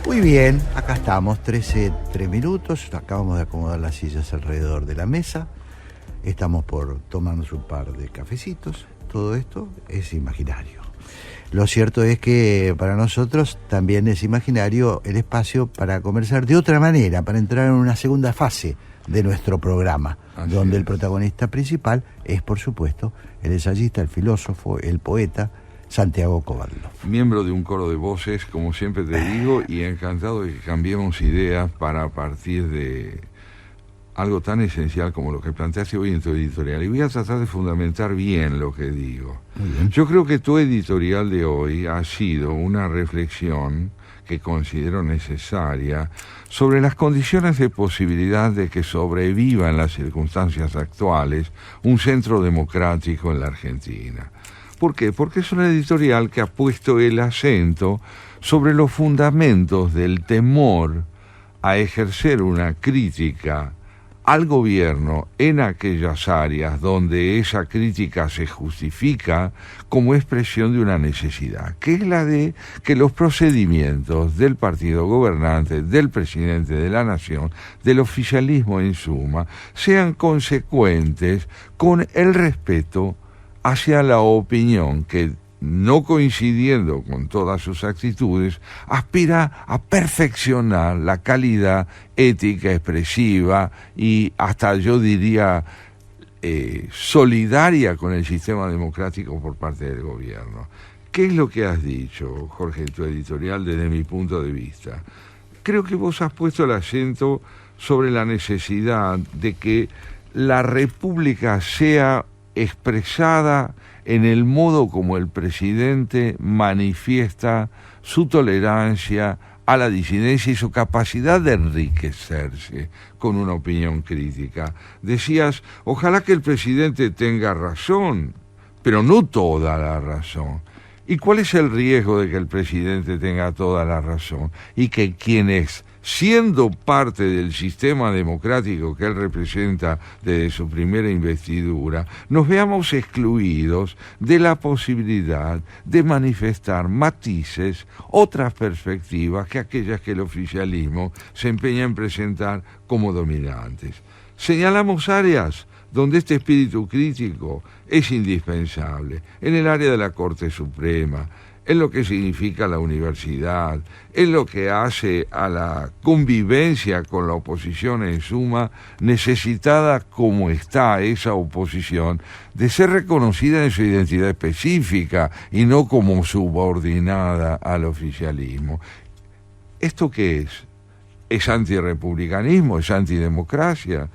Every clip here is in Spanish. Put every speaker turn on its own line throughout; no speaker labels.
Muy bien, acá estamos, 13:03 minutos, acabamos de acomodar las sillas alrededor de la mesa, estamos por tomarnos un par de cafecitos, todo esto es imaginario. Lo cierto es que para nosotros también es imaginario el espacio para conversar de otra manera, para entrar en una segunda fase de nuestro programa, donde el protagonista principal es, por supuesto, el ensayista, el filósofo, el poeta, Santiago Cobaldo.
Miembro de un coro de voces, como siempre te digo, y encantado de que cambiemos ideas para partir de algo tan esencial como lo que planteaste hoy en tu editorial. Y voy a tratar de fundamentar bien lo que digo. Yo creo que tu editorial de hoy ha sido una reflexión que considero necesaria sobre las condiciones de posibilidad de que sobreviva en las circunstancias actuales un centro democrático en la Argentina. ¿Por qué? Porque es una editorial que ha puesto el acento sobre los fundamentos del temor a ejercer una crítica al gobierno en aquellas áreas donde esa crítica se justifica como expresión de una necesidad, que es la de que los procedimientos del partido gobernante, del presidente de la nación, del oficialismo en suma, sean consecuentes con el respeto hacia la opinión que, no coincidiendo con todas sus actitudes, aspira a perfeccionar la calidad ética expresiva y hasta yo diría solidaria con el sistema democrático por parte del gobierno. ¿Qué es lo que has dicho, Jorge, en tu editorial desde mi punto de vista? Creo que vos has puesto el acento sobre la necesidad de que la República sea expresada en el modo como el presidente manifiesta su tolerancia a la disidencia y su capacidad de enriquecerse con una opinión crítica. Decías, ojalá que el presidente tenga razón, pero no toda la razón. ¿Y cuál es el riesgo de que el presidente tenga toda la razón? Y que quienes, siendo parte del sistema democrático que él representa desde su primera investidura, nos veamos excluidos de la posibilidad de manifestar matices, otras perspectivas que aquellas que el oficialismo se empeña en presentar como dominantes. Señalamos áreas donde este espíritu crítico es indispensable, en el área de la Corte Suprema, en lo que significa la universidad, en lo que hace a la convivencia con la oposición en suma, necesitada como está esa oposición, de ser reconocida en su identidad específica y no como subordinada al oficialismo. ¿Esto qué es? ¿Es antirrepublicanismo? ¿Es antidemocracia?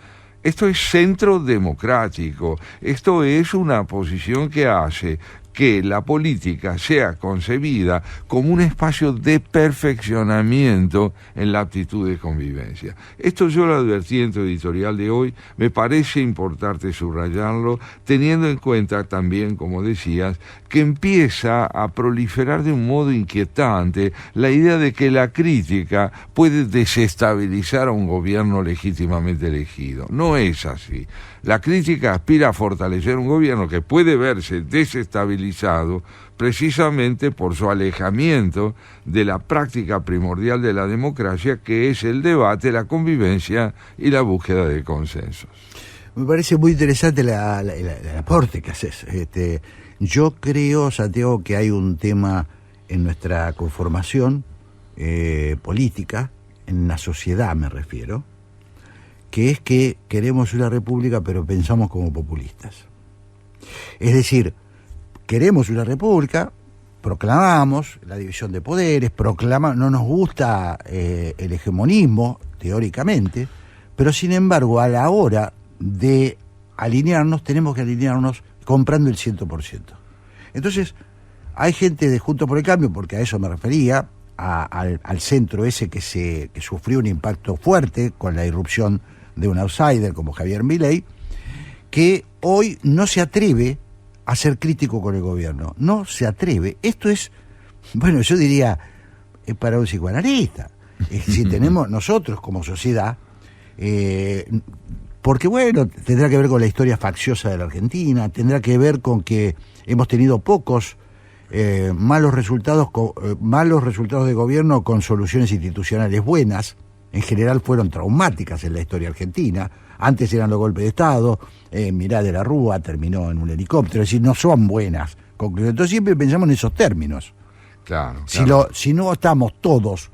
Esto es centro democrático, esto es una posición que hace que la política sea concebida como un espacio de perfeccionamiento en la aptitud de convivencia. Esto yo lo advertí en tu editorial de hoy, me parece importante subrayarlo, teniendo en cuenta también, como decías, que empieza a proliferar de un modo inquietante la idea de que la crítica puede desestabilizar a un gobierno legítimamente elegido. No es así. La crítica aspira a fortalecer un gobierno que puede verse desestabilizado precisamente por su alejamiento de la práctica primordial de la democracia, que es el debate, la convivencia y la búsqueda de consensos.
Me parece muy interesante el aporte que haces. Yo creo, Santiago, que hay un tema en nuestra conformación política, en la sociedad me refiero, que es que queremos una república pero pensamos como populistas. Es decir, queremos una república, proclamamos la división de poderes, no nos gusta el hegemonismo, teóricamente, pero sin embargo a la hora de alinearnos, tenemos que alinearnos comprando el 100%. Entonces, hay gente de Juntos por el Cambio, porque a eso me refería, al centro ese que sufrió un impacto fuerte con la irrupción de un outsider como Javier Milei, que hoy no se atreve a ser crítico con el gobierno. No se atreve. Esto es, bueno, yo diría, es para un psicoanalista. Si tenemos nosotros como sociedad, porque bueno, tendrá que ver con la historia facciosa de la Argentina, tendrá que ver con que hemos tenido pocos malos resultados de gobierno con soluciones institucionales buenas. En general fueron traumáticas en la historia argentina. Antes eran los golpes de Estado, Mirá de la Rúa terminó en un helicóptero, es decir, no son buenas conclusiones. Entonces siempre pensamos en esos términos.
Claro.
Si no estamos todos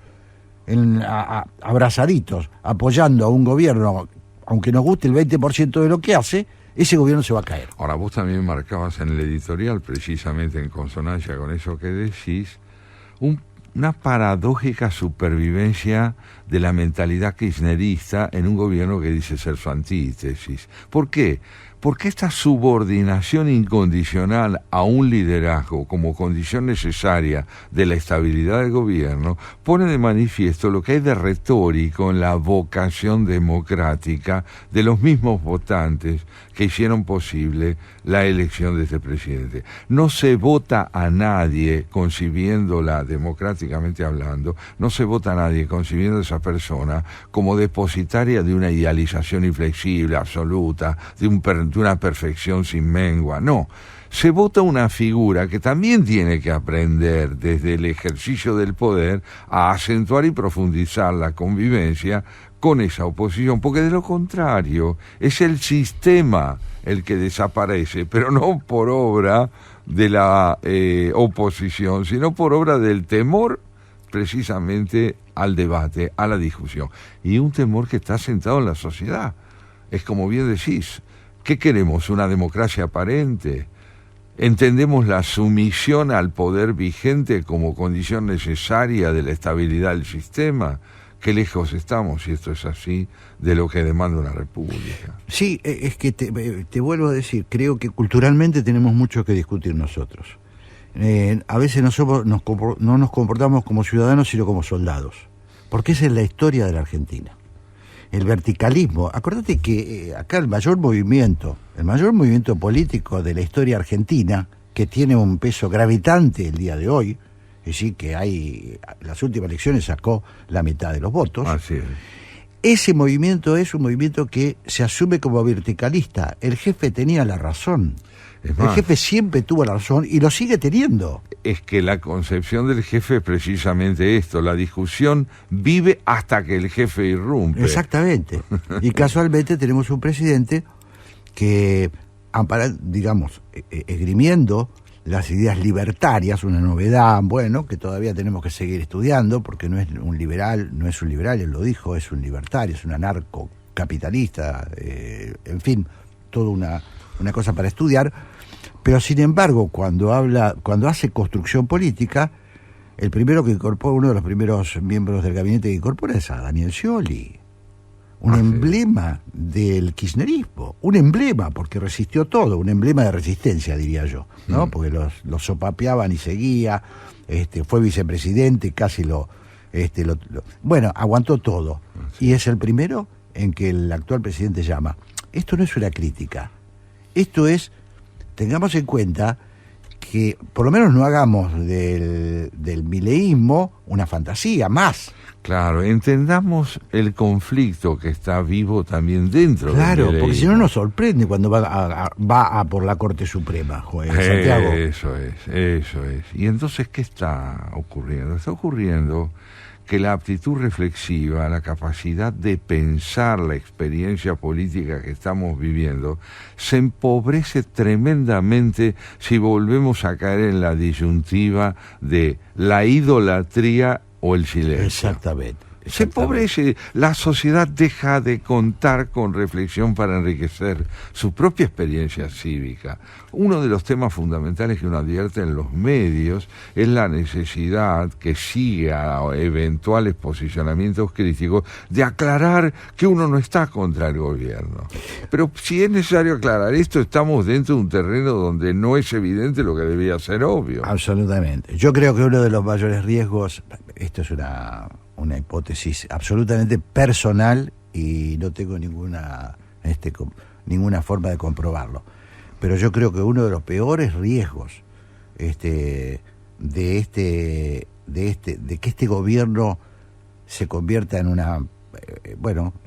abrazaditos, apoyando a un gobierno, aunque nos guste el 20% de lo que hace, ese gobierno se va a caer.
Ahora, vos también marcabas en el editorial, precisamente en consonancia con eso que decís, una paradójica supervivencia de la mentalidad kirchnerista en un gobierno que dice ser su antítesis. ¿Por qué? Porque esta subordinación incondicional a un liderazgo como condición necesaria de la estabilidad del gobierno pone de manifiesto lo que hay de retórico en la vocación democrática de los mismos votantes que hicieron posible la elección de este presidente. No se vota a nadie concibiéndola democráticamente hablando, no se vota a nadie concibiendo a esa persona como depositaria de una idealización inflexible, absoluta, de una perfección sin mengua, no. Se vota una figura que también tiene que aprender desde el ejercicio del poder a acentuar y profundizar la convivencia con esa oposición, porque de lo contrario es el sistema el que desaparece, pero no por obra de la oposición, sino por obra del temor precisamente al debate, a la discusión, y un temor que está sentado en la sociedad. Es como bien decís, ¿qué queremos? ¿Una democracia aparente? ¿Entendemos la sumisión al poder vigente como condición necesaria de la estabilidad del sistema? Qué lejos estamos, si esto es así, de lo que demanda una república.
Sí, es que te vuelvo a decir, creo que culturalmente tenemos mucho que discutir nosotros. A veces no nos comportamos como ciudadanos, sino como soldados, porque esa es la historia de la Argentina. El verticalismo, acordate que acá el mayor movimiento político de la historia argentina, que tiene un peso gravitante el día de hoy, es decir, que las últimas elecciones sacó la mitad de los votos.
Así es.
Ese movimiento es un movimiento que se asume como verticalista. El jefe tenía la razón. El jefe siempre tuvo la razón y lo sigue teniendo.
Es que la concepción del jefe es precisamente esto, la discusión vive hasta que el jefe irrumpe.
Exactamente. Y casualmente tenemos un presidente que, esgrimiendo las ideas libertarias, una novedad, bueno, que todavía tenemos que seguir estudiando, porque no es un liberal, él lo dijo, es un libertario, es un anarcocapitalista, en fin, toda una cosa para estudiar. Pero sin embargo, cuando hace construcción política, uno de los primeros miembros del gabinete que incorpora es a Daniel Scioli. Un emblema del kirchnerismo, un emblema, porque resistió todo, un emblema de resistencia, diría yo, ¿no? Porque los sopapeaban y seguía, fue vicepresidente, casi bueno, aguantó todo. Y es el primero en que el actual presidente llama. Esto no es una crítica, esto es, tengamos en cuenta que por lo menos no hagamos del mileísmo una fantasía más.
Claro, entendamos el conflicto que está vivo también dentro
Claro,
del
porque si no nos sorprende cuando va a por la Corte Suprema, Santiago.
Eso es. Y entonces, ¿qué está ocurriendo? Está ocurriendo que la aptitud reflexiva, la capacidad de pensar la experiencia política que estamos viviendo, se empobrece tremendamente si volvemos a caer en la disyuntiva de la idolatría o el silencio.
Exactamente.
Se empobrece, la sociedad deja de contar con reflexión para enriquecer su propia experiencia cívica. Uno de los temas fundamentales que uno advierte en los medios es la necesidad que sigue a eventuales posicionamientos críticos de aclarar que uno no está contra el gobierno. Pero si es necesario aclarar esto, estamos dentro de un terreno donde no es evidente lo que debía ser obvio.
Absolutamente. Yo creo que uno de los mayores riesgos, esto es una hipótesis absolutamente personal y no tengo ninguna forma de comprobarlo, pero yo creo que uno de los peores riesgos de que este gobierno se convierta en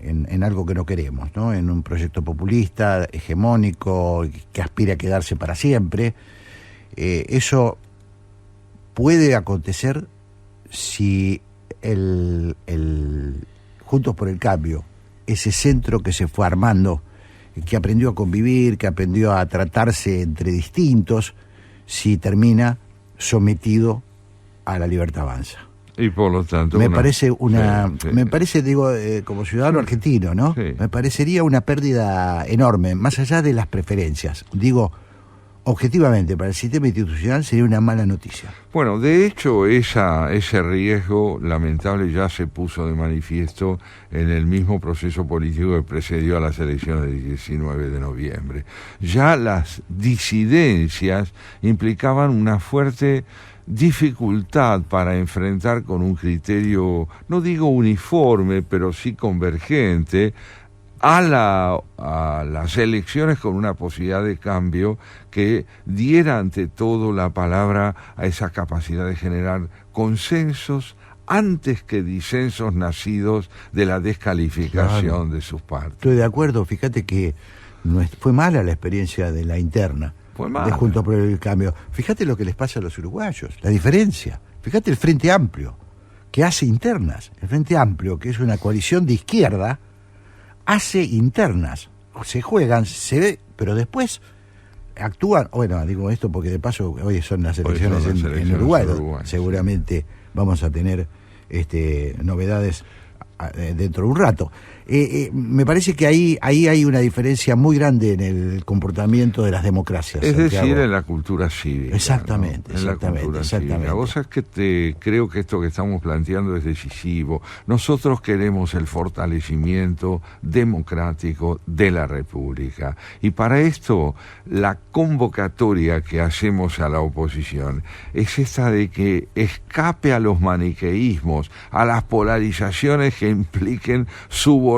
en algo que no queremos, ¿no? En un proyecto populista, hegemónico, que aspira a quedarse para siempre. Eso puede acontecer si el Juntos por el Cambio, ese centro que se fue armando, que aprendió a convivir, que aprendió a tratarse entre distintos, si termina sometido a la Libertad Avanza.
Y por lo tanto...
Me parece digo, como ciudadano argentino, ¿no?
Sí.
Me parecería una pérdida enorme, más allá de las preferencias. Digo, objetivamente, para el sistema institucional sería una mala noticia.
Bueno, de hecho, ese riesgo lamentable ya se puso de manifiesto en el mismo proceso político que precedió a las elecciones del 19 de noviembre. Ya las disidencias implicaban una fuerte dificultad para enfrentar con un criterio, no digo uniforme, pero sí convergente, a las elecciones, con una posibilidad de cambio que diera ante todo la palabra a esa capacidad de generar consensos antes que disensos nacidos de la descalificación de sus partes.
Estoy de acuerdo, fíjate que fue mala la experiencia de la interna de Juntos por el Cambio. Fíjate lo que les pasa a los uruguayos, la diferencia. Fíjate el Frente Amplio, que hace internas. El Frente Amplio, que es una coalición de izquierda, hace internas, se juegan, se ve, pero después actúan. Bueno, digo esto porque de paso hoy son las elecciones en Uruguay. Seguramente vamos a tener novedades dentro de un rato. Me parece que ahí hay una diferencia muy grande en el comportamiento de las democracias.
Es
Santiago.
decir, en la cultura cívica.
Exactamente,
¿no?
exactamente,
En la cultura
exactamente.
cívica. Vos sabés que creo que esto que estamos planteando es decisivo. Nosotros queremos el fortalecimiento democrático de la República. Y para esto, la convocatoria que hacemos a la oposición es esta de que escape a los maniqueísmos, a las polarizaciones que impliquen subordinación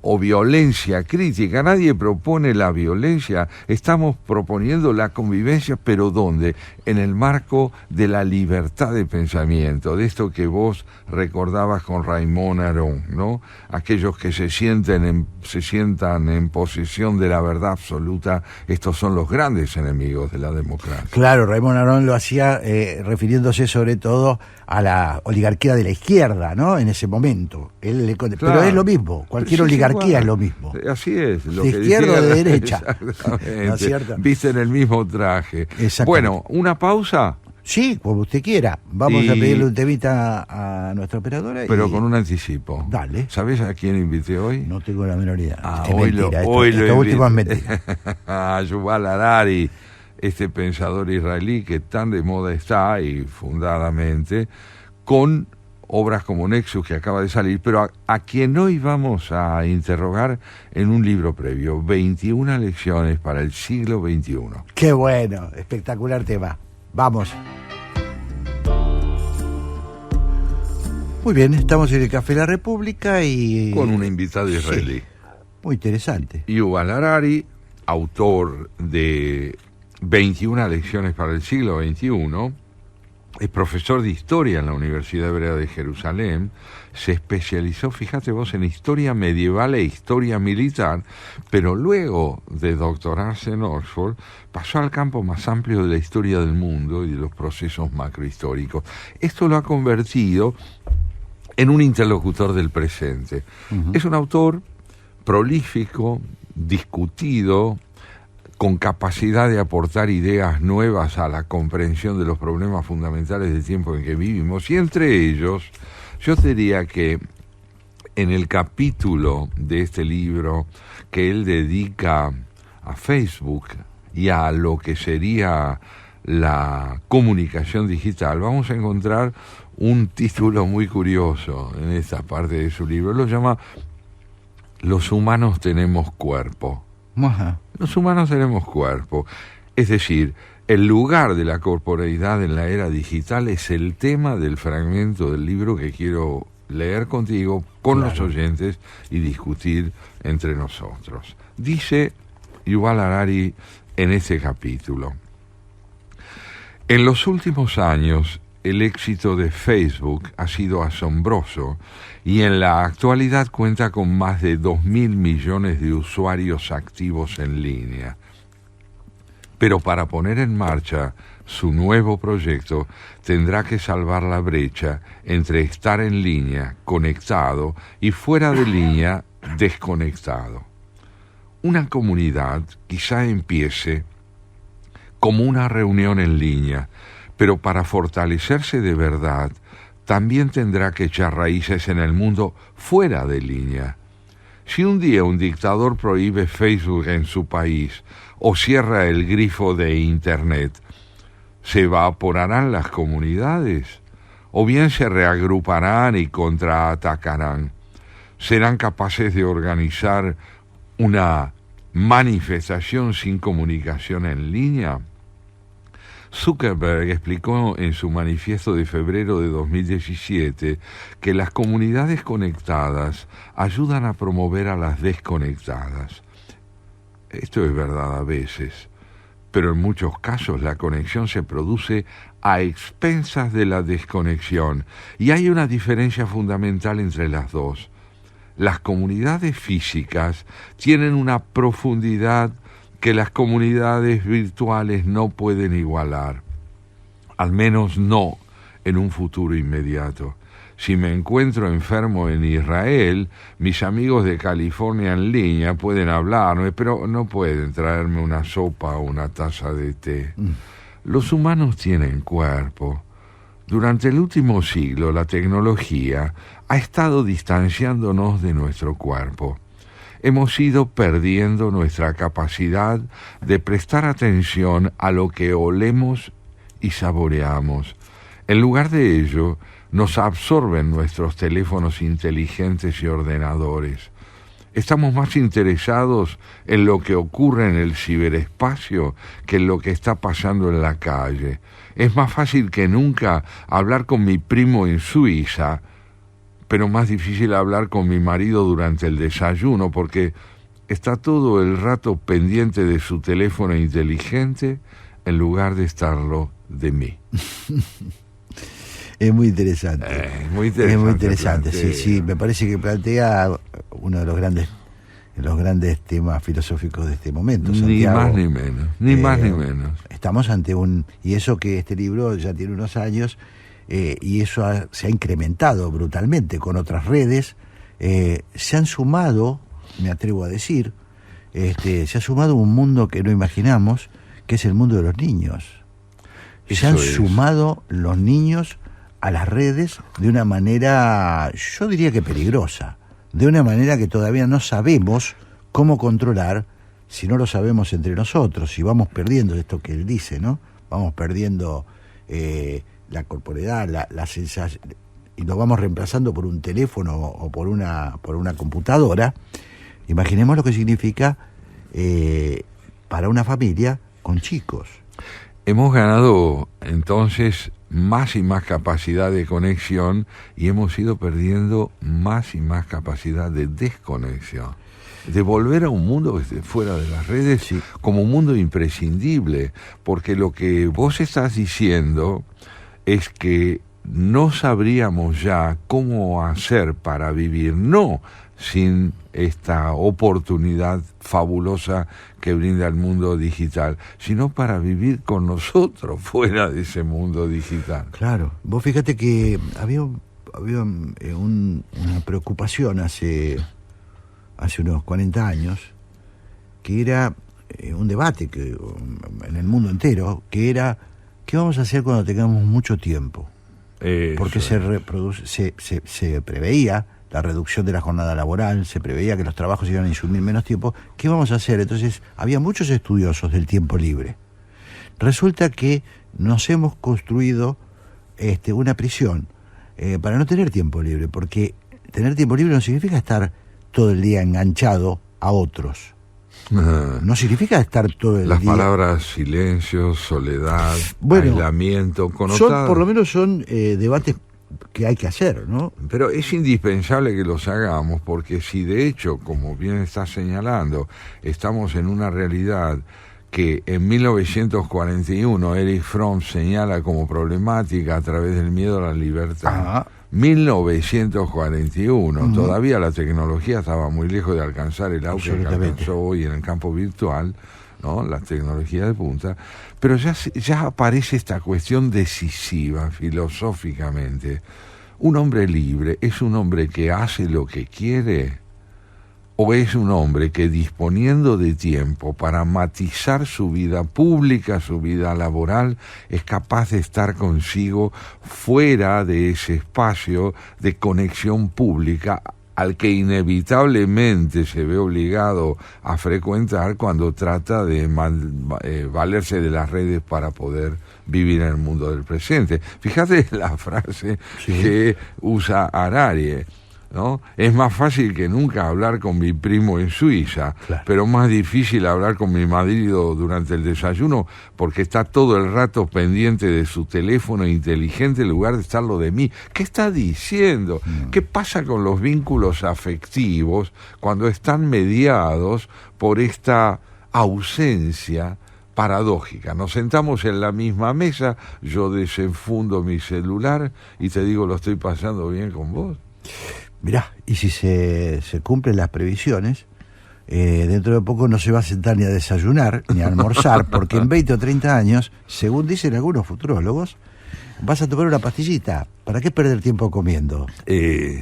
o violencia crítica. Nadie propone la violencia, estamos proponiendo la convivencia, pero ¿dónde? En el marco de la libertad de pensamiento, de esto que vos recordabas con Raymond Aron, ¿no? Aquellos que se sientan en posesión de la verdad absoluta, estos son los grandes enemigos de la democracia.
Claro, Raymond Aron lo hacía refiriéndose sobre todo a la oligarquía de la izquierda, ¿no? En ese momento.
Claro.
Pero es lo mismo, cualquier oligarquía es lo mismo.
Así es. Lo
de
que
izquierda o de derecha.
Exactamente.
¿No es cierto?
Visten el mismo traje. Bueno, ¿una pausa?
Sí, como usted quiera. Vamos a pedirle un temita a nuestra operadora.
Pero con un anticipo.
Dale.
¿Sabés a quién invité hoy?
No tengo la menor idea.
Hoy
mentira.
lo
último es mentira.
A Yuval Harari, este pensador israelí que tan de moda está, y fundadamente, con obras como Nexus, que acaba de salir, pero a quien hoy vamos a interrogar en un libro previo, 21 lecciones para el siglo XXI.
Qué bueno, espectacular tema. Vamos. Muy bien, estamos en el Café La República y...
con una invitada israelí.
Sí, muy interesante.
Yuval Harari, autor de 21 lecciones para el siglo XXI, es profesor de historia en la Universidad Hebrea de Jerusalén, se especializó, fíjate vos, en historia medieval e historia militar, pero luego de doctorarse en Oxford, pasó al campo más amplio de la historia del mundo y de los procesos macrohistóricos. Esto lo ha convertido en un interlocutor del presente. Uh-huh. Es un autor prolífico, discutido, con capacidad de aportar ideas nuevas a la comprensión de los problemas fundamentales del tiempo en que vivimos, y entre ellos, yo diría que en el capítulo de este libro que él dedica a Facebook y a lo que sería la comunicación digital, vamos a encontrar un título muy curioso en esta parte de su libro. Lo llama "Los humanos tenemos cuerpo".
Ajá.
Los humanos tenemos cuerpo. Es decir, el lugar de la corporeidad en la era digital es el tema del fragmento del libro que quiero leer contigo, con los oyentes, y discutir entre nosotros. Dice Yuval Harari en este capítulo: en los últimos años, el éxito de Facebook ha sido asombroso y en la actualidad cuenta con más de 2.000 millones de usuarios activos en línea. Pero para poner en marcha Su nuevo proyecto tendrá que salvar la brecha entre estar en línea, conectado, y fuera de línea, desconectado. Una comunidad quizá empiece como una reunión en línea, pero para fortalecerse de verdad, también tendrá que echar raíces en el mundo fuera de línea. Si un día un dictador prohíbe Facebook en su país o cierra el grifo de Internet, ¿se evaporarán las comunidades? ¿O bien se reagruparán y contraatacarán? ¿Serán capaces de organizar una manifestación sin comunicación en línea? Zuckerberg explicó en su manifiesto de febrero de 2017 que las comunidades conectadas ayudan a promover a las desconectadas. Esto es verdad a veces, pero en muchos casos la conexión se produce a expensas de la desconexión, y hay una diferencia fundamental entre las dos. Las comunidades físicas tienen una profundidad que las comunidades virtuales no pueden igualar, al menos no en un futuro inmediato. Si me encuentro enfermo en Israel, mis amigos de California en línea pueden hablarme, pero no pueden traerme una sopa o una taza de té. Los humanos tienen cuerpo. Durante el último siglo, la tecnología ha estado distanciándonos de nuestro cuerpo. Hemos ido perdiendo nuestra capacidad de prestar atención a lo que olemos y saboreamos. En lugar de ello, nos absorben nuestros teléfonos inteligentes y ordenadores. Estamos más interesados en lo que ocurre en el ciberespacio que en lo que está pasando en la calle. Es más fácil que nunca hablar con mi primo en Suiza, pero más difícil hablar con mi marido durante el desayuno, porque está todo el rato pendiente de su teléfono inteligente en lugar de estarlo de mí.
Es muy interesante.
Muy interesante.
Es muy interesante, sí. Me parece que plantea uno de los grandes temas filosóficos de este momento. Santiago.
Ni más ni menos, ni más ni menos.
Estamos ante y eso que este libro ya tiene unos años, y eso se ha incrementado brutalmente con otras redes. Se han sumado, me atrevo a decir, se ha sumado un mundo que no imaginamos, que es el mundo de los niños. Se han sumado los niños a las redes de una manera, yo diría que peligrosa, de una manera que todavía no sabemos cómo controlar, si no lo sabemos entre nosotros, y vamos perdiendo esto que él dice, ¿no? Vamos perdiendo la corporeidad, la sensación, y lo vamos reemplazando por un teléfono o por una computadora. Imaginemos lo que significa para una familia con chicos.
Hemos ganado entonces más y más capacidad de conexión y hemos ido perdiendo más y más capacidad de desconexión. De volver a un mundo fuera de las redes, sí, como un mundo imprescindible, porque lo que vos estás diciendo es que no sabríamos ya cómo hacer para vivir, no sin esta oportunidad fabulosa que brinda el mundo digital, sino para vivir con nosotros fuera de ese mundo digital.
Claro, vos fíjate que había una preocupación hace unos 40 años, que era un debate que en el mundo entero, que era ¿qué vamos a hacer cuando tengamos mucho tiempo? Porque se preveía la reducción de la jornada laboral, se preveía que los trabajos iban a insumir menos tiempo. ¿Qué vamos a hacer? Entonces, había muchos estudiosos del tiempo libre. Resulta que nos hemos construido una prisión para no tener tiempo libre, porque tener tiempo libre no significa estar todo el día enganchado a otros. No significa estar todo el
día... Las palabras silencio, soledad, aislamiento, connotadas...
Por lo menos son debates que hay que hacer, ¿no?
Pero es indispensable que los hagamos, porque si de hecho, como bien estás señalando, estamos en una realidad que en 1941 Erich Fromm señala como problemática a través del miedo a la libertad. Ajá. 1941, todavía la tecnología estaba muy lejos de alcanzar el auge que alcanzó hoy en el campo virtual. ¿no? La tecnología de punta, pero ya aparece esta cuestión decisiva filosóficamente. ¿Un hombre libre es un hombre que hace lo que quiere o es un hombre que, disponiendo de tiempo para matizar su vida pública, su vida laboral, es capaz de estar consigo fuera de ese espacio de conexión pública al que inevitablemente se ve obligado a frecuentar cuando trata de valerse de las redes para poder vivir en el mundo del presente? Fíjate la frase que usa Harari, ¿no? Es más fácil que nunca hablar con mi primo en Suiza, claro, pero más difícil hablar con mi marido durante el desayuno porque está todo el rato pendiente de su teléfono inteligente en lugar de estarlo de mí. ¿Qué está diciendo? ¿Qué pasa con los vínculos afectivos cuando están mediados por esta ausencia paradójica? Nos sentamos en la misma mesa, yo desenfundo mi celular y te digo, lo estoy pasando bien con vos.
Mirá, y si se cumplen las previsiones, dentro de poco no se va a sentar ni a desayunar ni a almorzar, porque en 20 o 30 años, según dicen algunos futurólogos, vas a tomar una pastillita. ¿Para qué perder tiempo comiendo?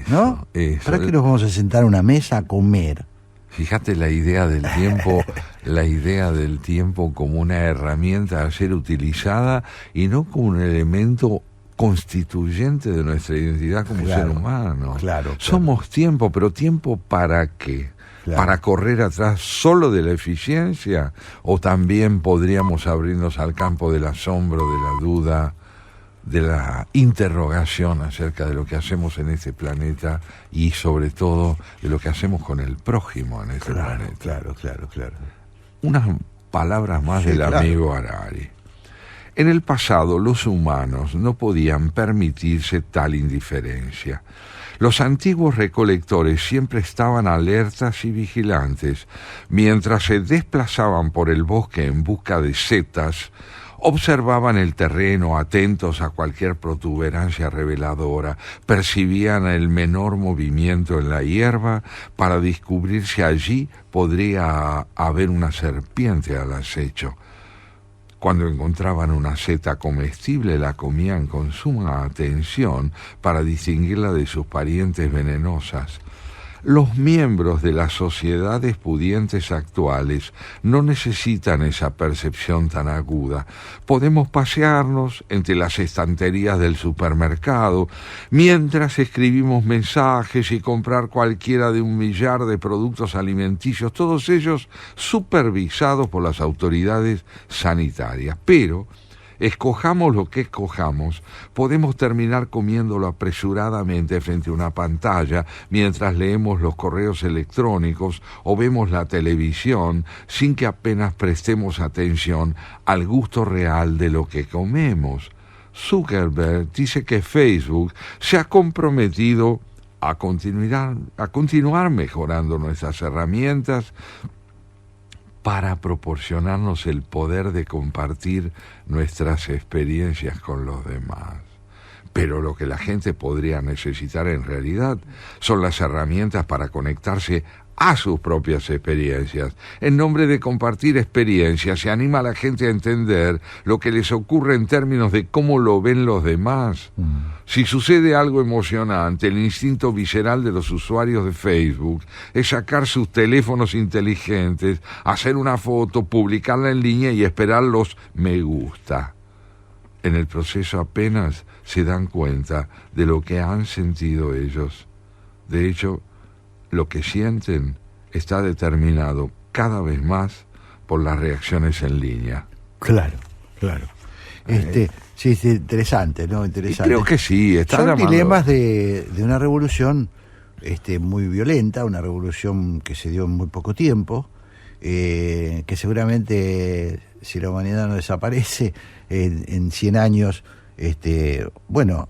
¿No? ¿Para qué nos vamos a sentar a una mesa a comer?
Fíjate la idea del tiempo, la idea del tiempo como una herramienta a ser utilizada y no como un elemento constituyente de nuestra identidad como ser humano.
Claro.
Somos tiempo, pero ¿tiempo para qué? Claro. ¿Para correr atrás solo de la eficiencia? ¿O también podríamos abrirnos al campo del asombro, de la duda, de la interrogación acerca de lo que hacemos en este planeta y sobre todo de lo que hacemos con el prójimo en este planeta?
Claro.
Unas palabras más del amigo Harari. En el pasado los humanos no podían permitirse tal indiferencia. Los antiguos recolectores siempre estaban alertas y vigilantes, mientras se desplazaban por el bosque en busca de setas, observaban el terreno atentos a cualquier protuberancia reveladora, percibían el menor movimiento en la hierba para descubrir si allí podría haber una serpiente al acecho. Cuando encontraban una seta comestible, la comían con suma atención para distinguirla de sus parientes venenosas. Los miembros de las sociedades pudientes actuales no necesitan esa percepción tan aguda. Podemos pasearnos entre las estanterías del supermercado mientras escribimos mensajes y comprar cualquiera de un millar de productos alimenticios, todos ellos supervisados por las autoridades sanitarias. Pero escojamos lo que escojamos, podemos terminar comiéndolo apresuradamente frente a una pantalla mientras leemos los correos electrónicos o vemos la televisión sin que apenas prestemos atención al gusto real de lo que comemos. Zuckerberg dice que Facebook se ha comprometido a continuar mejorando nuestras herramientas para proporcionarnos el poder de compartir nuestras experiencias con los demás. Pero lo que la gente podría necesitar en realidad son las herramientas para conectarse a sus propias experiencias. En nombre de compartir experiencias, se anima a la gente a entender lo que les ocurre en términos de cómo lo ven los demás. Si sucede algo emocionante, el instinto visceral de los usuarios de Facebook es sacar sus teléfonos inteligentes, hacer una foto, publicarla en línea y esperar los me gusta. En el proceso apenas se dan cuenta de lo que han sentido ellos. De hecho, lo que sienten está determinado cada vez más por las reacciones en línea.
Claro. Sí, es interesante, ¿no? Interesante.
Creo que sí.
Son dilemas de una revolución muy violenta, una revolución que se dio en muy poco tiempo, que seguramente, si la humanidad no desaparece, en 100 años...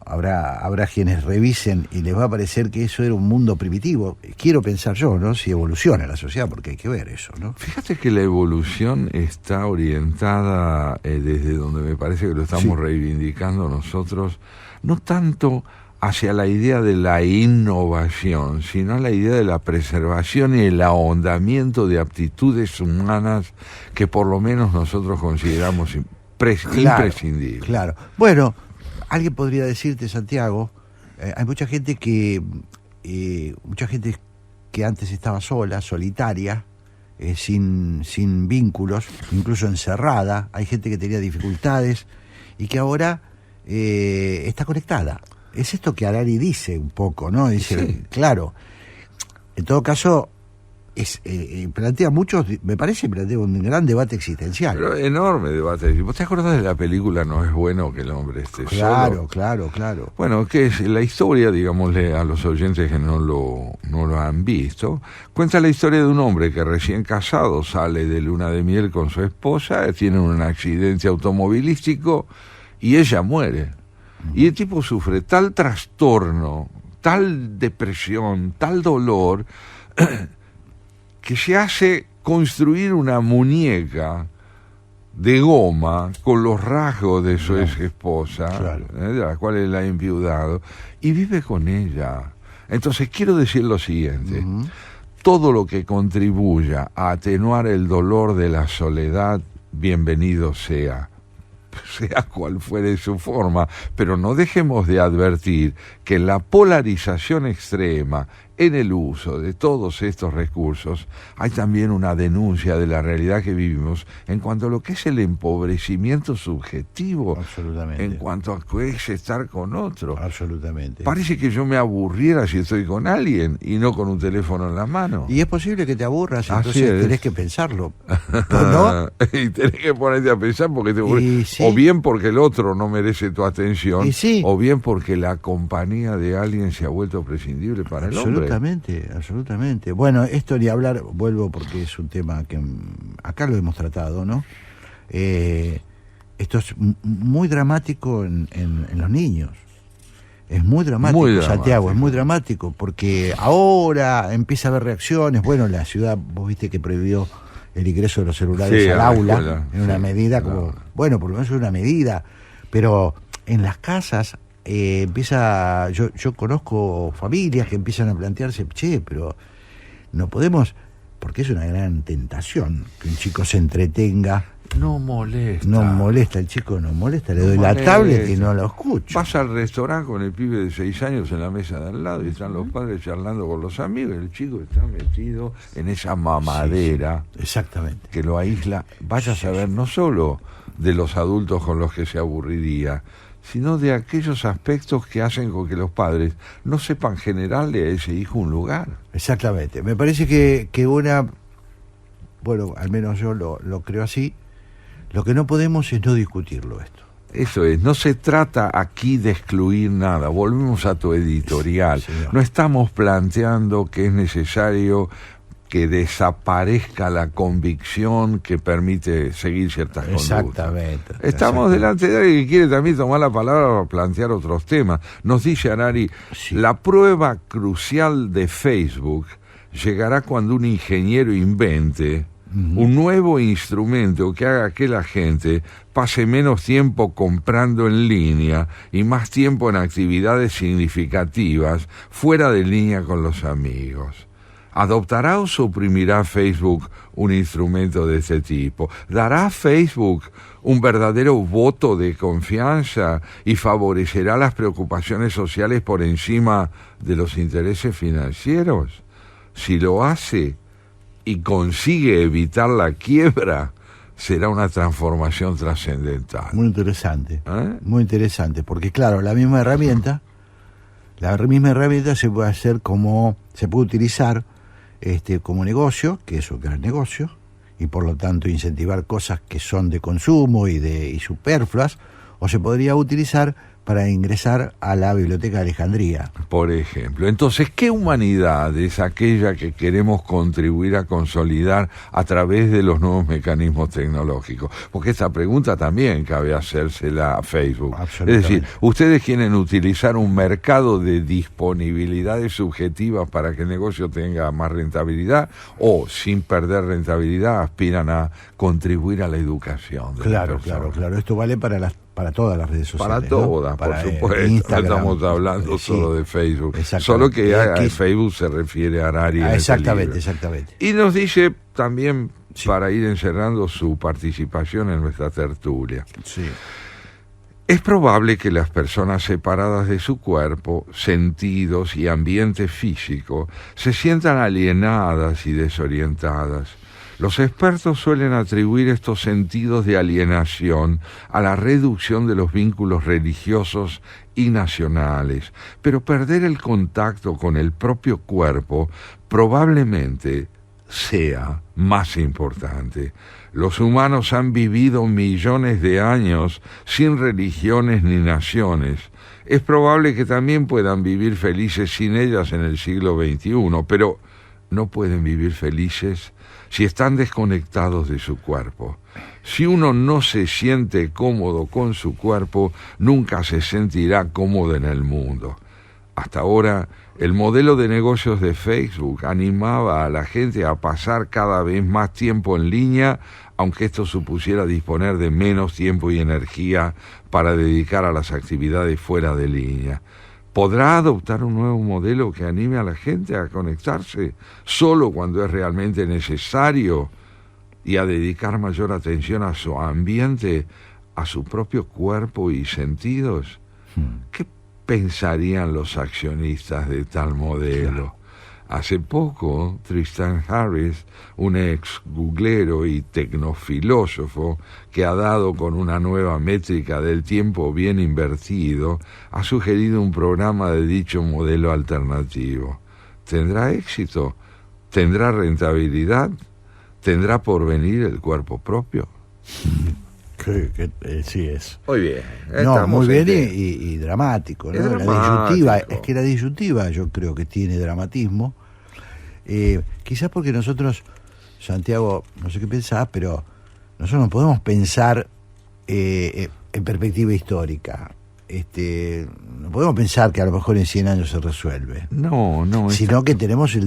habrá quienes revisen y les va a parecer que eso era un mundo primitivo. Quiero pensar yo, ¿no? Si evoluciona la sociedad, porque hay que ver eso, ¿no?
Fíjate que la evolución está orientada desde donde me parece que lo estamos reivindicando nosotros, no tanto hacia la idea de la innovación, sino la idea de la preservación y el ahondamiento de aptitudes humanas que por lo menos nosotros consideramos imprescindibles.
Claro. Bueno, alguien podría decirte, Santiago, hay mucha gente que antes estaba sola, solitaria, sin vínculos, incluso encerrada. Hay gente que tenía dificultades y que ahora está conectada. Es esto que Harari dice un poco, ¿no? Dice, sí. Claro, en todo caso, plantea un gran debate existencial.
Pero enorme debate. ¿Vos te acordás de la película No es bueno que el hombre esté solo?
Claro.
Bueno, que es la historia, digámosle a los oyentes que no lo han visto, cuenta la historia de un hombre que recién casado sale de luna de miel con su esposa, tiene un accidente automovilístico y ella muere. Y el tipo sufre tal trastorno, tal depresión, tal dolor, que se hace construir una muñeca de goma con los rasgos de su ex esposa, de la cual él ha enviudado, y vive con ella. Entonces quiero decir lo siguiente: todo lo que contribuya a atenuar el dolor de la soledad, bienvenido sea cual fuere su forma, pero no dejemos de advertir que la polarización extrema en el uso de todos estos recursos hay también una denuncia de la realidad que vivimos en cuanto a lo que es el empobrecimiento subjetivo.
Absolutamente.
En cuanto a qué es estar con otro.
Absolutamente.
Parece que yo me aburriera si estoy con alguien y no con un teléfono en la mano.
Y es posible que te aburras, entonces tenés que pensarlo, ¿no?
Y tenés que ponerte a pensar porque te aburres. Sí. O bien porque el otro no merece tu atención, o bien porque la compañía de alguien se ha vuelto prescindible para el hombre.
Absolutamente. Bueno, esto ni hablar, vuelvo porque es un tema que acá lo hemos tratado, ¿no? Esto es muy dramático en los niños. Es muy dramático, Santiago, es muy dramático, porque ahora empieza a haber reacciones. Bueno, la ciudad, vos viste que prohibió el ingreso de los celulares al aula, en una medida como, bueno, por lo menos es una medida, pero en las casas yo conozco familias que empiezan a plantearse, pero no podemos, porque es una gran tentación que un chico se entretenga.
No molesta,
el chico no molesta, le doy la tablet y no lo escucho.
Vas al restaurante con el pibe de 6 años en la mesa de al lado y están los padres charlando con los amigos y el chico está metido en esa mamadera.
Sí, exactamente.
Que lo aísla, vaya a saber, no solo de los adultos con los que se aburriría, sino de aquellos aspectos que hacen con que los padres no sepan generarle a ese hijo un lugar.
Exactamente. Me parece que al menos yo lo creo así, lo que no podemos es no discutirlo esto.
Eso es, no se trata aquí de excluir nada, volvemos a tu editorial. Sí, no estamos planteando que es necesario que desaparezca la convicción que permite seguir ciertas conductas.
Exactamente.
Estamos delante de alguien que quiere también tomar la palabra para plantear otros temas. Nos dice Harari, la prueba crucial de Facebook llegará cuando un ingeniero invente un nuevo instrumento que haga que la gente pase menos tiempo comprando en línea y más tiempo en actividades significativas fuera de línea con los amigos. ¿Adoptará o suprimirá Facebook un instrumento de este tipo? ¿Dará Facebook un verdadero voto de confianza y favorecerá las preocupaciones sociales por encima de los intereses financieros? Si lo hace y consigue evitar la quiebra, será una transformación trascendental.
Muy interesante, muy interesante, porque claro, la misma herramienta se puede hacer se puede utilizar como negocio, que es un gran negocio, y por lo tanto incentivar cosas que son de consumo y superfluas, o se podría utilizar para ingresar a la Biblioteca de Alejandría.
Por ejemplo. Entonces, ¿qué humanidad es aquella que queremos contribuir a consolidar a través de los nuevos mecanismos tecnológicos? Porque esta pregunta también cabe hacérsela a Facebook. Es decir, ¿ustedes quieren utilizar un mercado de disponibilidades subjetivas para que el negocio tenga más rentabilidad o, sin perder rentabilidad, aspiran a contribuir a la educación de las personas?
Claro. Esto vale para para todas las redes sociales.
Para todas,
¿no?
por supuesto.
Instagram,
no estamos hablando solo de Facebook.
Exactamente.
Solo que a Facebook se refiere a Harari.
Exactamente.
Y nos dice también, para ir encerrando su participación en nuestra tertulia.
Sí.
Es probable que las personas separadas de su cuerpo, sentidos y ambiente físico se sientan alienadas y desorientadas. Los expertos suelen atribuir estos sentidos de alienación a la reducción de los vínculos religiosos y nacionales, pero perder el contacto con el propio cuerpo probablemente sea más importante. Los humanos han vivido millones de años sin religiones ni naciones. Es probable que también puedan vivir felices sin ellas en el siglo XXI, pero no pueden vivir felices si están desconectados de su cuerpo. Si uno no se siente cómodo con su cuerpo, nunca se sentirá cómodo en el mundo. Hasta ahora, el modelo de negocios de Facebook animaba a la gente a pasar cada vez más tiempo en línea, aunque esto supusiera disponer de menos tiempo y energía para dedicar a las actividades fuera de línea. ¿Podrá adoptar un nuevo modelo que anime a la gente a conectarse solo cuando es realmente necesario y a dedicar mayor atención a su ambiente, a su propio cuerpo y sentidos? ¿Qué pensarían los accionistas de tal modelo? Claro. Hace poco, Tristan Harris, un ex googlero y tecnofilósofo que ha dado con una nueva métrica del tiempo bien invertido, ha sugerido un programa de dicho modelo alternativo. ¿Tendrá éxito? ¿Tendrá rentabilidad? ¿Tendrá porvenir el cuerpo propio?
Sí es.
Muy bien.
No, muy bien y dramático, ¿no? Es que la disyuntiva yo creo que tiene dramatismo. Quizás porque nosotros, Santiago, no sé qué pensás, pero nosotros no podemos pensar en perspectiva histórica. No podemos pensar que a lo mejor en 100 años se resuelve.
No.
Sino que tenemos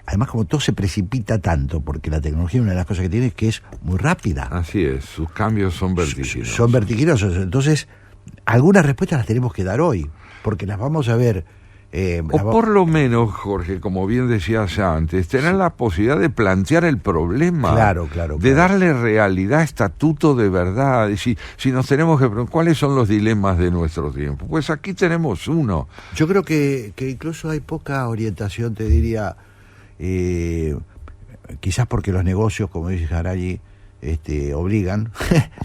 además, como todo se precipita tanto, porque la tecnología, una de las cosas que tiene es que es muy rápida.
Así es, sus cambios son vertiginosos.
Son vertiginosos. Entonces, algunas respuestas las tenemos que dar hoy, porque las vamos a ver.
Por lo menos, Jorge, como bien decías antes, tener la posibilidad de plantear el problema.
Claro.
De darle realidad, estatuto de verdad. Y si nos tenemos que preguntar, ¿cuáles son los dilemas de nuestro tiempo? Pues aquí tenemos uno.
Yo creo que incluso hay poca orientación, te diría, quizás porque los negocios, como dice Harari, obligan,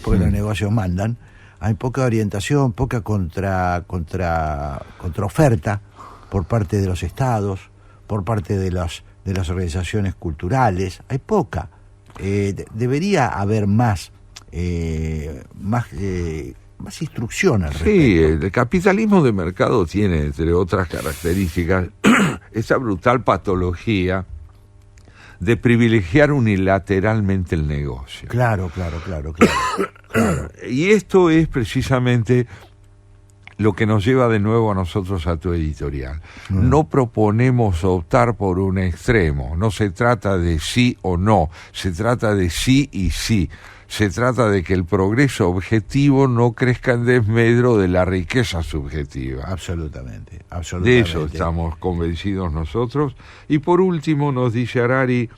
porque los negocios mandan. Hay poca orientación, poca contraoferta por parte de los estados, por parte de las organizaciones culturales. Hay poca. Debería haber más instrucción al respecto.
Sí, el capitalismo de mercado tiene, entre otras características, esa brutal patología de privilegiar unilateralmente el negocio.
Claro.
Y esto es precisamente lo que nos lleva de nuevo a nosotros a tu editorial. No proponemos optar por un extremo, no se trata de sí o no, se trata de sí y sí. Se trata de que el progreso objetivo no crezca en desmedro de la riqueza subjetiva.
Absolutamente.
De eso estamos convencidos nosotros. Y por último nos dice Harari,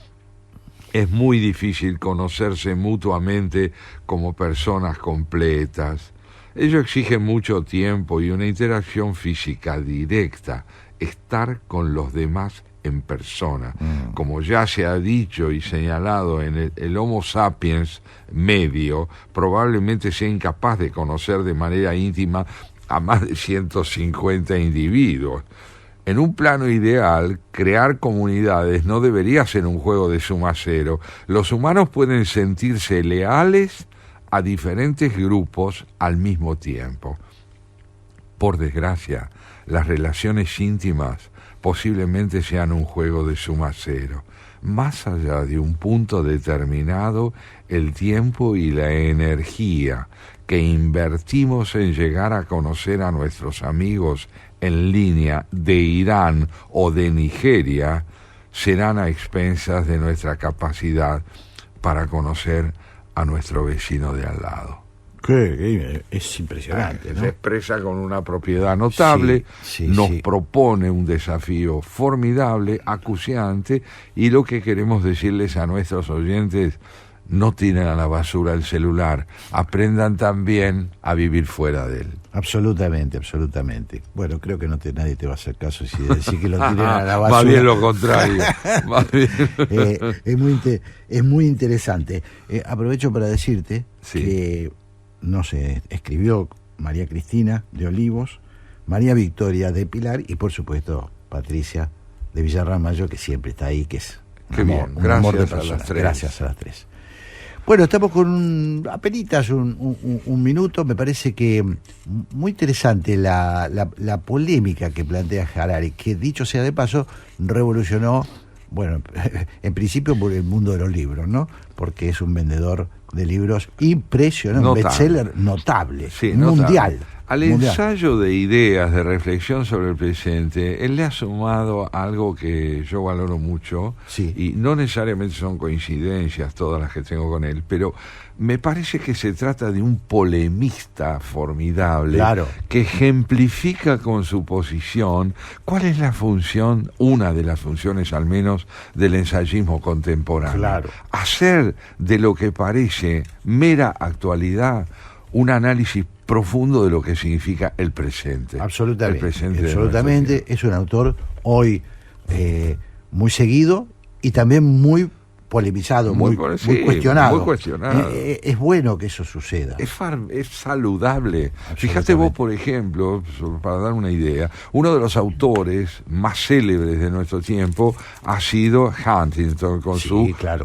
es muy difícil conocerse mutuamente como personas completas. Ello exige mucho tiempo y una interacción física directa, estar con los demás en persona. Como ya se ha dicho y señalado, en el Homo sapiens medio probablemente sea incapaz de conocer de manera íntima a más de 150 individuos. En un plano ideal, crear comunidades no debería ser un juego de suma cero. Los humanos pueden sentirse leales a diferentes grupos al mismo tiempo. Por desgracia, las relaciones íntimas posiblemente sean un juego de suma cero. Más allá de un punto determinado, el tiempo y la energía que invertimos en llegar a conocer a nuestros amigos en línea de Irán o de Nigeria serán a expensas de nuestra capacidad para conocer a nuestro vecino de al lado.
Que es impresionante, ¿no?
Se expresa con una propiedad notable, nos propone un desafío formidable, acuciante, y lo que queremos decirles a nuestros oyentes: no tiren a la basura el celular, aprendan también a vivir fuera de él.
Absolutamente, absolutamente. Bueno, creo que nadie te va a hacer caso si decís que lo tiren a la basura.
Más bien lo contrario. Más bien.
Es muy interesante. Aprovecho para decirte que, no sé, escribió María Cristina de Olivos, María Victoria de Pilar y, por supuesto, Patricia de Villarramayo, que siempre está ahí, que es un amor de persona. Gracias a las tres. Bueno, estamos con apenitas un minuto. Me parece que muy interesante la polémica que plantea Harari, que, dicho sea de paso, revolucionó, bueno, en principio por el mundo de los libros, ¿no? Porque es un vendedor de libros impresionante, un bestseller notable, mundial.
Notable. Al ensayo de ideas, de reflexión sobre el presente, él le ha sumado algo que yo valoro mucho, y no necesariamente son coincidencias todas las que tengo con él, pero me parece que se trata de un polemista formidable, que ejemplifica con su posición cuál es la función, una de las funciones al menos, del ensayismo contemporáneo. Hacer de lo que parece mera actualidad un análisis profundo de lo que significa el presente.
Absolutamente.
El presente
absolutamente. Es un autor hoy muy seguido y también muy polemizado, muy cuestionado.
Muy cuestionado.
Es bueno que eso suceda.
Es saludable. Fíjate vos, por ejemplo, para dar una idea, uno de los autores más célebres de nuestro tiempo ha sido Huntington con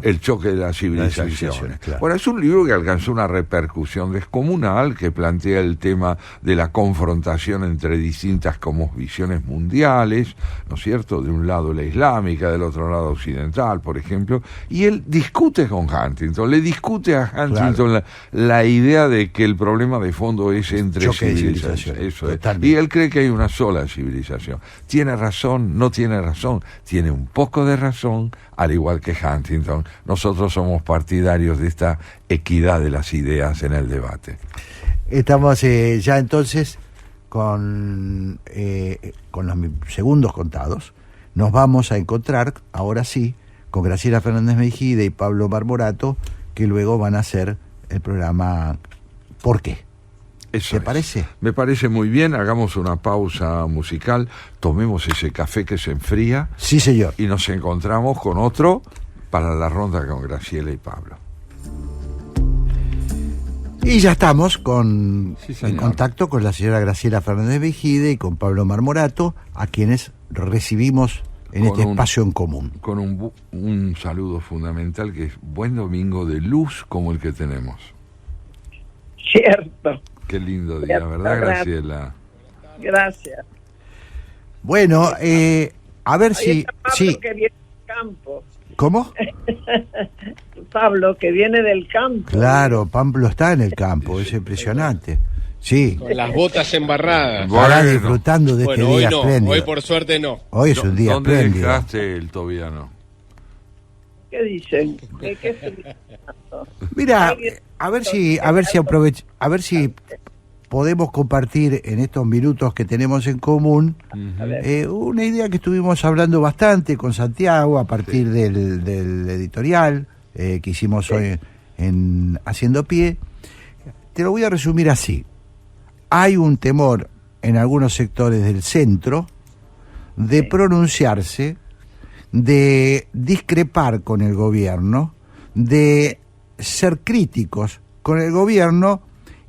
El choque de las civilizaciones. Bueno, es un libro que alcanzó una repercusión descomunal, que plantea el tema de la confrontación entre distintas visiones mundiales, ¿no es cierto? De un lado la islámica, del otro lado occidental, por ejemplo. Y él discute con Huntington, le discute a Huntington la idea de que el problema de fondo es entre civilizaciones. Eso es. Y él cree que hay una sola civilización. ¿Tiene razón? ¿No tiene razón? Tiene un poco de razón, al igual que Huntington. Nosotros somos partidarios de esta equidad de las ideas en el debate.
Estamos ya entonces con los segundos contados. Nos vamos a encontrar, ahora sí, con Graciela Fernández Mejía y Pablo Marmorato, que luego van a hacer el programa ¿Por qué? ¿Te parece?
Me parece muy bien. Hagamos una pausa musical, tomemos ese café que se enfría.
Sí, señor.
Y nos encontramos con otro para la ronda con Graciela y Pablo.
Y ya estamos en contacto con la señora Graciela Fernández Mejía y con Pablo Marmorato, a quienes recibimos en este espacio en común.
Con un saludo fundamental, que es buen domingo de luz como el que tenemos.
Cierto.
Qué lindo día, ¿verdad, Graciela?
Gracias.
Bueno, a ver si...
Pablo, que viene del campo.
¿Cómo?
Pablo, que viene del campo.
Claro, Pablo está en el campo, es impresionante. Sí.
Con las botas embarradas.
Estará disfrutando de este día espléndido.
Hoy por suerte no.
Hoy es un día espléndido.
¿Dónde dejaste el tobiano?
¿Qué dicen? ¿Qué
Mira, a ver si podemos compartir en estos minutos que tenemos en común una idea que estuvimos hablando bastante con Santiago a partir del editorial que hicimos hoy en Haciendo Pie. Te lo voy a resumir así. Hay un temor en algunos sectores del centro de pronunciarse, de discrepar con el gobierno, de ser críticos con el gobierno,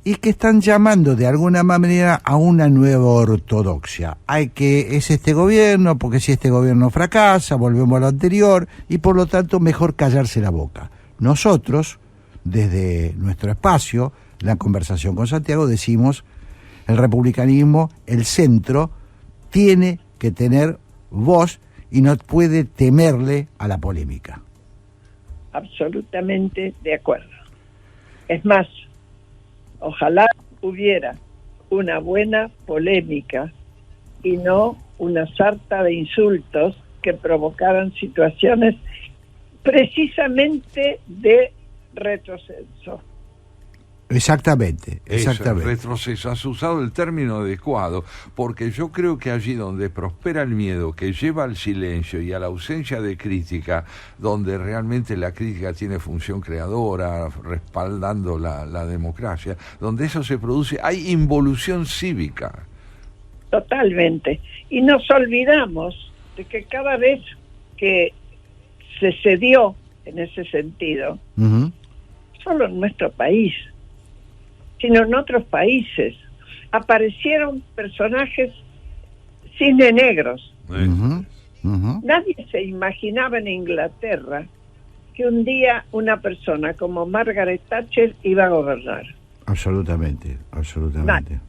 y que están llamando de alguna manera a una nueva ortodoxia. Es este gobierno, porque si este gobierno fracasa, volvemos a lo anterior, y por lo tanto mejor callarse la boca. Nosotros, desde nuestro espacio, la conversación con Santiago, decimos: el republicanismo, el centro, tiene que tener voz y no puede temerle a la polémica.
Absolutamente de acuerdo. Es más, ojalá hubiera una buena polémica y no una sarta de insultos que provocaran situaciones precisamente de retroceso.
Exactamente,
Eso,
exactamente.
retroceso, has usado el término adecuado, porque yo creo que allí donde prospera el miedo, que lleva al silencio y a la ausencia de crítica, donde realmente la crítica tiene función creadora, respaldando la democracia, donde eso se produce, hay involución cívica.
Totalmente. Y nos olvidamos de que cada vez que se cedió en ese sentido,
Ujú.
solo en nuestro país, sino en otros países, aparecieron personajes cisne negros.
Ujú, ujú.
Nadie se imaginaba en Inglaterra que un día una persona como Margaret Thatcher iba a gobernar.
Absolutamente, absolutamente.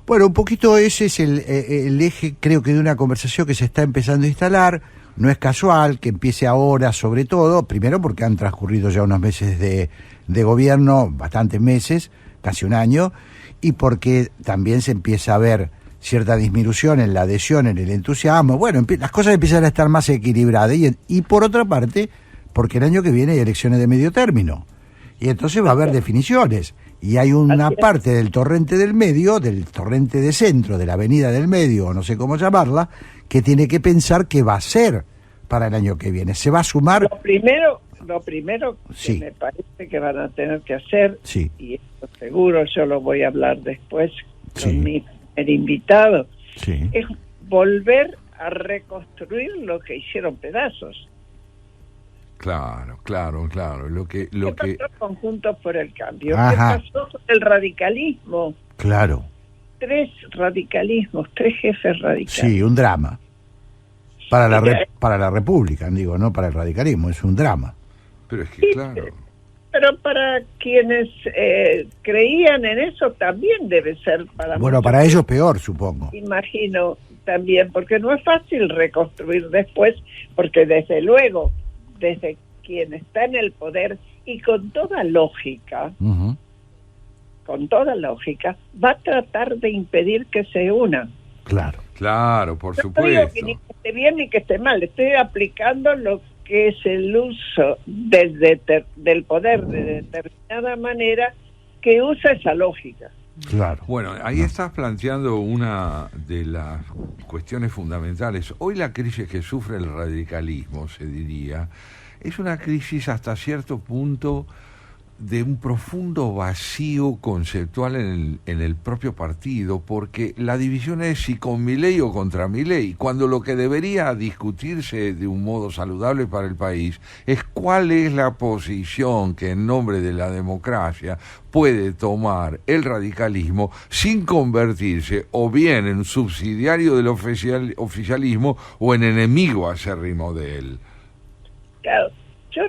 Bueno, un poquito ese es el eje, creo que de una conversación que se está empezando a instalar. No es casual que empiece ahora, sobre todo, primero porque han transcurrido ya unos meses de gobierno, bastantes meses, casi un año, y porque también se empieza a ver cierta disminución en la adhesión, en el entusiasmo. Bueno, las cosas empiezan a estar más equilibradas, y por otra parte, porque el año que viene hay elecciones de medio término, y entonces va a haber definiciones, y hay una parte del torrente del medio, del torrente de centro, de la avenida del medio, o no sé cómo llamarla, que tiene que pensar qué va a ser para el año que viene. Se va a sumar...
Lo primero
Sí.
que me parece que van a tener que hacer,
Sí.
y esto seguro yo lo voy a hablar después con
Sí.
mi primer invitado,
Sí.
es volver a reconstruir lo que hicieron pedazos.
Claro.
¿Qué pasó con Juntos por el Cambio?
Ajá.
¿Qué pasó con el radicalismo?
Claro,
3 radicalismos, 3 jefes radicales.
sí, un drama. Para la República, digo, no para el radicalismo, es un drama.
Pero es que,
Sí,
claro,
pero para quienes creían en eso también debe ser para
Bueno,
muchos,
para ellos peor, supongo.
imagino también, porque no es fácil reconstruir después, porque desde luego, desde quien está en el poder y con toda lógica,
Ujú.
va a tratar de impedir que se unan.
Claro.
por
No digo
supuesto.
que ni que esté bien ni que esté mal, estoy aplicando lo que es el uso del poder de determinada manera que usa esa lógica.
Claro.
Bueno, ahí estás planteando una de las cuestiones fundamentales. Hoy la crisis que sufre el radicalismo, se diría, es una crisis hasta cierto punto de un profundo vacío conceptual en el propio partido, porque la división es si con Milei o contra Milei, cuando lo que debería discutirse de un modo saludable para el país es cuál es la posición que en nombre de la democracia puede tomar el radicalismo sin convertirse o bien en subsidiario del oficialismo o en enemigo acérrimo de él.
Claro, yo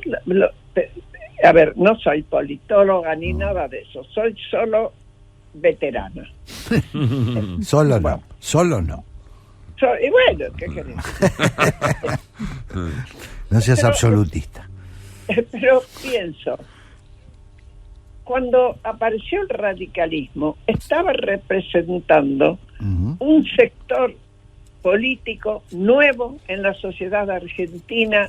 a ver, no soy politóloga ni nada de eso, soy solo veterana.
Solo
Bueno.
no, solo no.
Y bueno, ¿qué querés?
No seas
Pero-
absolutista.
Pero pienso, cuando apareció el radicalismo, estaba representando
Ujú.
un sector político nuevo en la sociedad argentina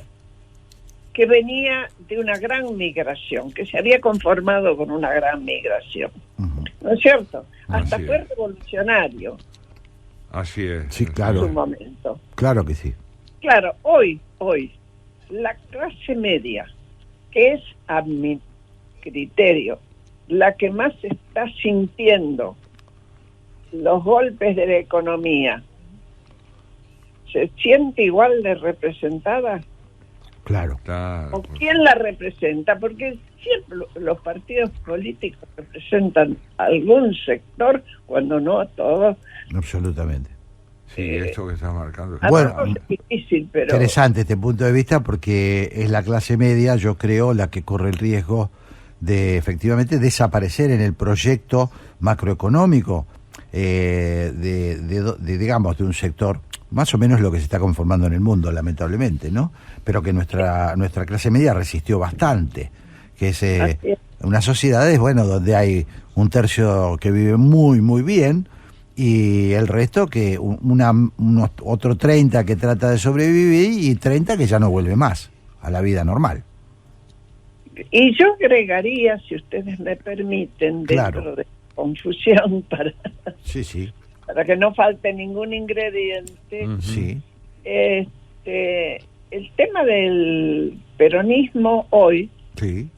que venía de una gran migración, que se había conformado con una gran migración.
Ujú.
¿No es cierto? Hasta
Así
fue
es.
revolucionario
Así es.
Sí,
en
claro.
su momento.
Claro que sí.
Claro, hoy, la clase media, que es a mi criterio la que más está sintiendo los golpes de la economía, ¿se siente igual de representada?
Claro.
Claro.
¿O quién la representa? Porque siempre los partidos políticos representan algún sector, cuando no a todos.
Absolutamente.
Sí, esto que estás marcando.
A
Bueno,
todos es difícil, pero
Interesante este punto de vista porque es la clase media, yo creo, la que corre el riesgo de efectivamente desaparecer en el proyecto macroeconómico digamos, de un sector más o menos lo que se está conformando en el mundo, lamentablemente, ¿no? Pero que nuestra clase media resistió bastante, que es
Así es.
unas sociedades, bueno, donde hay un tercio que vive muy, muy bien y el resto que otro 30 que trata de sobrevivir y 30 que ya no vuelve más a la vida normal.
Y yo agregaría, si ustedes me permiten,
Claro.
dentro de confusión,
Sí, sí.
para que no falte ningún ingrediente,
Sí.
El tema del peronismo hoy,
Sí.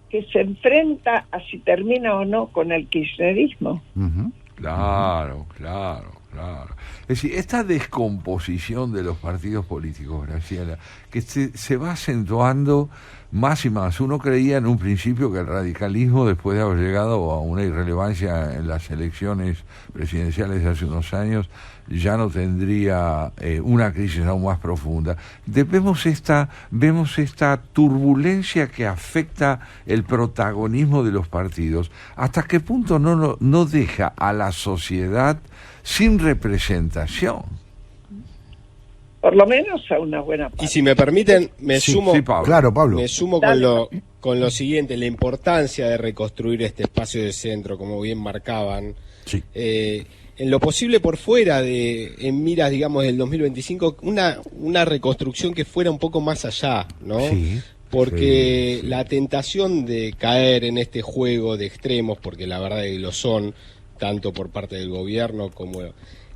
que se enfrenta a si termina o no con el kirchnerismo.
Ujú.
Claro, claro, claro. Es decir, esta descomposición de los partidos políticos, Graciela, que se va acentuando más y más. Uno creía en un principio que el radicalismo, después de haber llegado a una irrelevancia en las elecciones presidenciales de hace unos años, ya no tendría una crisis aún más profunda. Vemos esta turbulencia que afecta el protagonismo de los partidos. ¿Hasta qué punto no deja a la sociedad sin representación?
Por lo menos a una buena parte.
Y si me permiten, me
Sí,
sumo,
sí, Pablo.
Claro, Pablo.
me sumo con lo siguiente, la importancia de reconstruir este espacio de centro, como bien marcaban.
Sí.
En lo posible por fuera en miras, digamos, del 2025, una reconstrucción que fuera un poco más allá, ¿no?
Sí.
Porque
Sí.
la tentación de caer en este juego de extremos, porque la verdad es que lo son, tanto por parte del gobierno como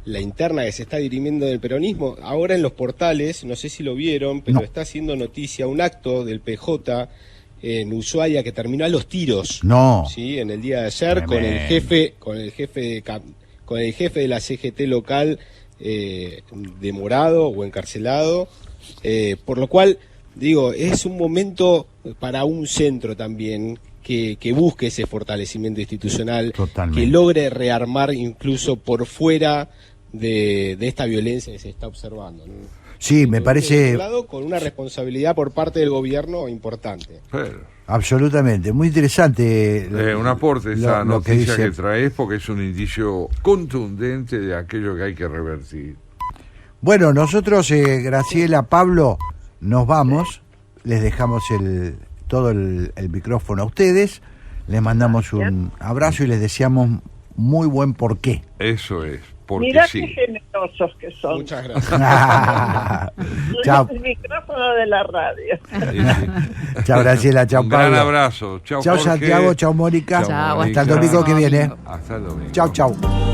la interna que se está dirimiendo del peronismo, ahora en los portales, no sé si lo vieron, pero
No.
está haciendo noticia un acto del PJ en Ushuaia que terminó a los tiros.
No.
Sí, en el día de ayer
Tremendo.
con el jefe de la CGT local demorado o encarcelado, por lo cual digo, es un momento para un centro también que busque ese fortalecimiento institucional,
Totalmente.
que logre rearmar incluso por fuera de esta violencia que se está observando, ¿no?
Sí, me
Por
parece
otro lado, con una responsabilidad por parte del gobierno importante.
Pero,
absolutamente muy interesante.
un aporte esa
lo que
noticia
dice.
que traes, porque es un indicio contundente de aquello que hay que revertir.
Bueno, nosotros, Graciela, Pablo, nos vamos. Les dejamos todo el micrófono a ustedes. Les mandamos un abrazo y les deseamos muy buen porqué.
Eso es, porque
Mirá
sí.
qué generosos que son.
Muchas gracias.
Chao,
El micrófono de la radio.
Sí, sí.
chao Graciela, chao
Un
Pablo.
gran abrazo. Chao,
Chao
Jorge.
Santiago, chao Mónica.
Chao,
Hasta el
Mónica.
domingo que viene.
Hasta el domingo.
Chao, chao.